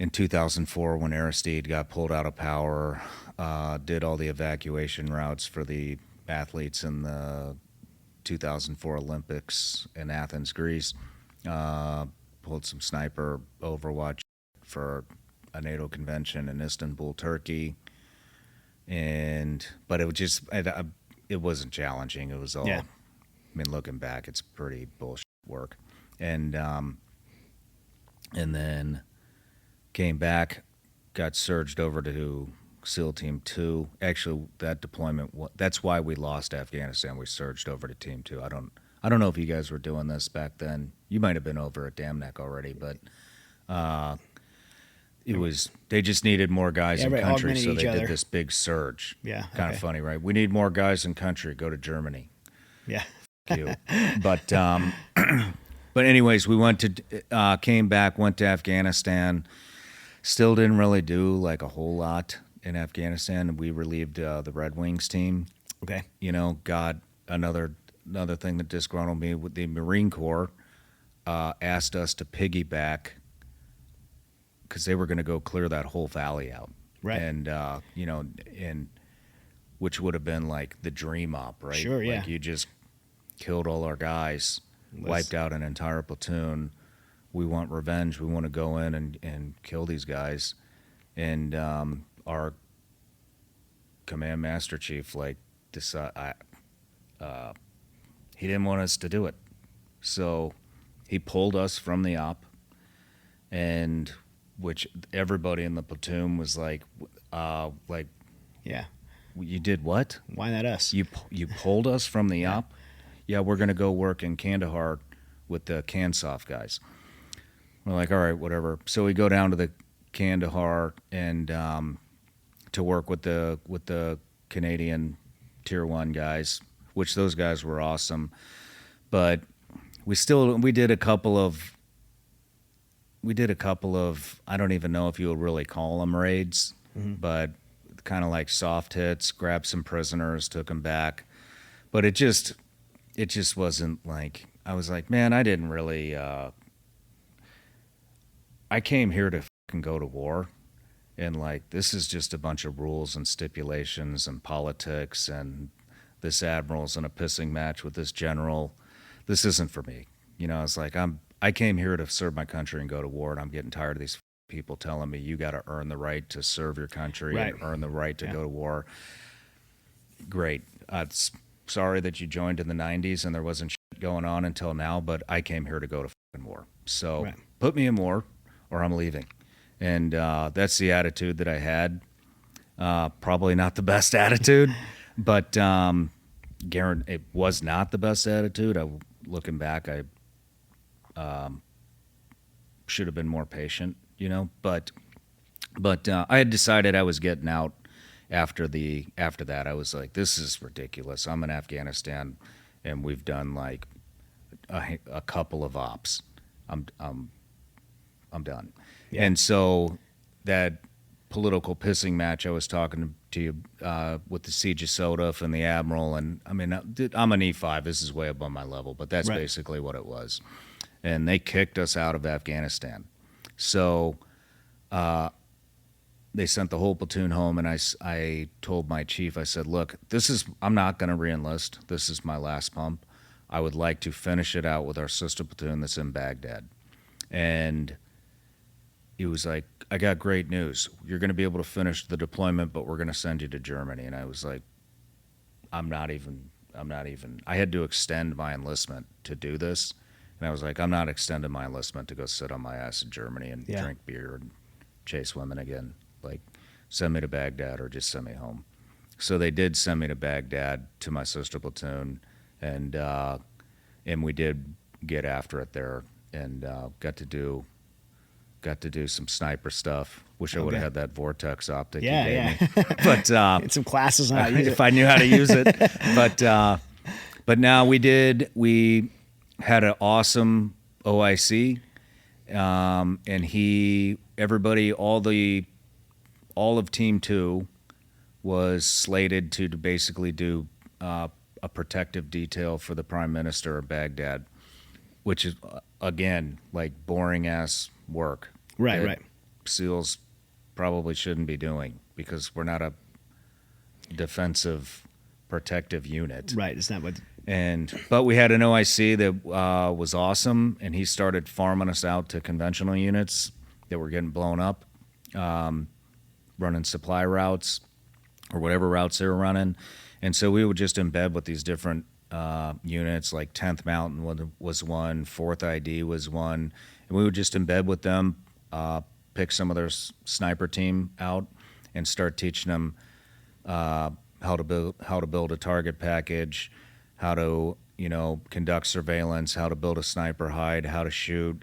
in 2004 when Aristide got pulled out of power, did all the evacuation routes for the athletes in the 2004 Olympics in Athens, Greece. Pulled some sniper overwatch for a NATO convention in Istanbul, Turkey. But it wasn't challenging. It was all, Yeah. I mean, looking back, it's pretty bullshit work. And then came back, got surged over to SEAL Team 2. Actually, that deployment, that's why we lost Afghanistan. We surged over to Team 2. I don't know if you guys were doing this back then. You might have been over at Dam Neck already, but they just needed more guys in country, so they did this big surge. Yeah. Kind of funny, right? We need more guys in country. Go to Germany. Yeah. You. But anyways, we came back, went to Afghanistan. Still didn't really do like a whole lot in Afghanistan. We relieved the Red Wings team. Okay. Got another thing that disgruntled me with the Marine Corps asked us to piggyback because they were going to go clear that whole valley out. Right. And, which would have been like the dream op, right? Sure, yeah. Like you just killed all our guys, wiped out an entire platoon. We want revenge. We want to go in and kill these guys. And our command master chief, he didn't want us to do it. So he pulled us from the op, and which everybody in the platoon was like, Yeah. you did what? Why not us? You pulled us from the op? Yeah, we're going to go work in Kandahar with the Kansoft guys. We're like, all right, whatever. So we go down to the Kandahar and to work with the Canadian Tier 1 guys, which those guys were awesome. But we did a couple of I don't even know if you would really call them raids, but kind of like soft hits, grabbed some prisoners, took them back. But it just wasn't like, I was like, man, I didn't really I came here to fucking go to war, and like this is just a bunch of rules and stipulations and politics, and this admiral's in a pissing match with this general. This isn't for me. I was like, I came here to serve my country and go to war, and I'm getting tired of these people telling me you got to earn the right to serve your country and earn the right to go to war. Great. Sorry that you joined in the 90s and there wasn't shit going on until now, but I came here to go to fucking war. So put me in war or I'm leaving. And that's the attitude that I had. Probably not the best attitude, but it was not the best attitude. Looking back, I should have been more patient, but I had decided I was getting out after that. I was like, this is ridiculous. I'm in Afghanistan and we've done like a couple of ops. I'm done. Yeah. And so that political pissing match I was talking to you with the Siege of Sodaf and the Admiral, and I mean, I'm an E5. This is way above my level, but that's basically what it was. And they kicked us out of Afghanistan. So they sent the whole platoon home, and I told my chief, I said, look, I'm not going to re-enlist. This is my last pump. I would like to finish it out with our sister platoon that's in Baghdad. And he was like, I got great news. You're going to be able to finish the deployment, but we're going to send you to Germany. And I was like, I'm not even, I had to extend my enlistment to do this. And I was like, I'm not extending my enlistment to go sit on my ass in Germany and drink beer and chase women again. Like, send me to Baghdad or just send me home. So they did send me to Baghdad to my sister platoon, and we did get after it there, and got to do some sniper stuff. Wish I would have had that vortex optic you gave me. But and some classes on how to use if I knew how to use it. But now we had an awesome OIC, and everybody, all of Team 2 was slated to basically do a protective detail for the Prime Minister of Baghdad, which is, again, like boring ass work. Right. SEALs probably shouldn't be doing, because we're not a defensive protective unit. Right. It's not what. But we had an OIC that was awesome, and he started farming us out to conventional units that were getting blown up, running supply routes or whatever routes they were running. And so we would just embed with these different units, like 10th Mountain was one, 4th ID was one, and we would just embed with them, pick some of their sniper team out, and start teaching them how to build a target package, how to conduct surveillance, how to build a sniper hide, how to shoot,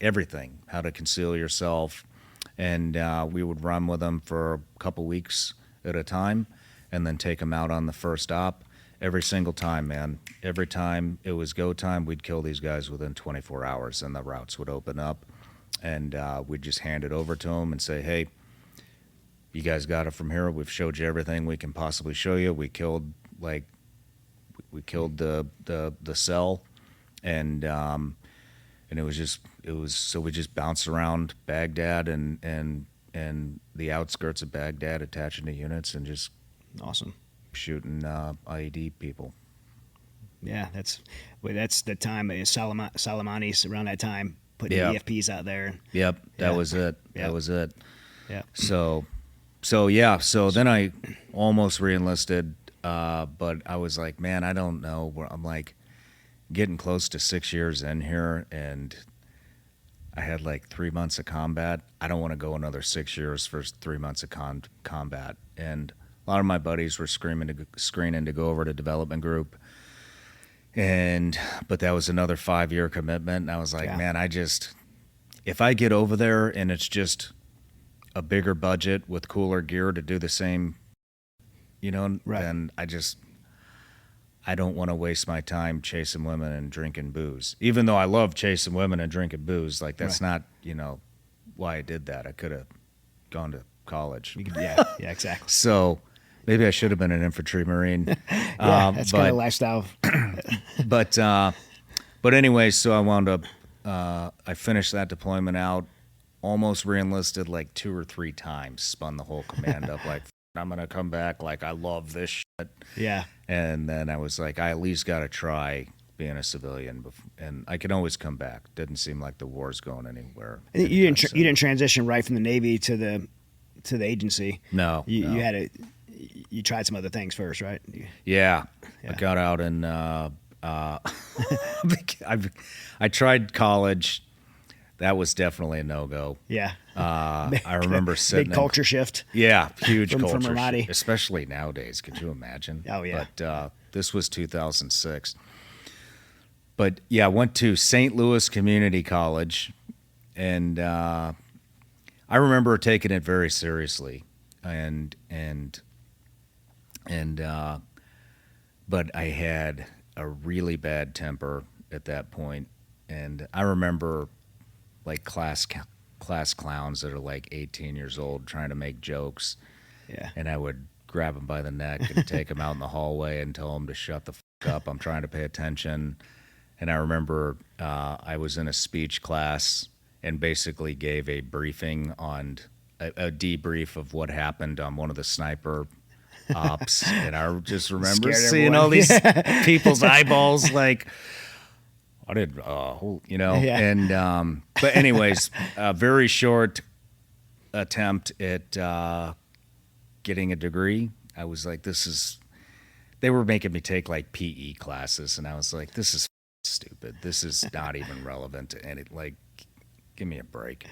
everything, how to conceal yourself. And we would run with them for a couple weeks at a time, and then take them out on the first op. Every single time, man. Every time it was go time, we'd kill these guys within 24 hours, and the routes would open up, and we'd just hand it over to them and say, hey, you guys got it from here. We've showed you everything we can possibly show you. We killed the cell, and it was so we just bounced around Baghdad and the outskirts of Baghdad, attaching to units and just Awesome. shooting IED people. Yeah, that's the time. Soleimani's around that time putting Yeah. EFPs out there. Yep, that Yeah. was it. Yeah. That was it. Yeah. So then I almost re-enlisted, but I was like, man, I don't know. I'm like getting close to 6 years in here, and I had like 3 months of combat. I don't want to go another 6 years for 3 months of combat. And a lot of my buddies were screening to go over to development group, but that was another 5-year commitment. And I was like, Yeah. man, if I get over there and it's just a bigger budget with cooler gear to do the same, Right. then I don't want to waste my time chasing women and drinking booze. Even though I love chasing women and drinking booze, like that's Right. not, why I did that. I could have gone to college. Yeah, exactly. So maybe I should have been an infantry Marine. Yeah, that's kind of lifestyle. But anyway, so I wound up, I finished that deployment out, almost re-enlisted like 2 or 3 times, spun the whole command up like, I'm going to come back, like I love this shit. Yeah. And then I was like, I at least got to try being a civilian, and I can always come back. Didn't seem like the war's going anywhere. You didn't transition right from the Navy to the agency. No, You no. had you tried some other things first, right? Yeah. I got out and I tried college. That was definitely a no-go. Yeah. I remember sitting Big culture shift. Yeah, huge From culture Ramadi. shift, especially nowadays. Could you imagine? Oh, yeah. But this was 2006. But yeah, I went to St. Louis Community College, and I remember taking it very seriously, but I had a really bad temper at that point, and I remember like class clowns that are like 18 years old trying to make jokes, Yeah. and I would grab them by the neck and take them out in the hallway and tell them to shut the fuck up. I'm trying to pay attention. And I remember I was in a speech class and basically gave a briefing on a debrief of what happened on one of the sniper ops, and I just remember Scared seeing everyone. all these people's eyeballs like, I did, Yeah. And but anyways, a very short attempt at getting a degree. I was like, they were making me take like PE classes, and I was like, this is stupid. This is not even relevant to any, like, give me a break.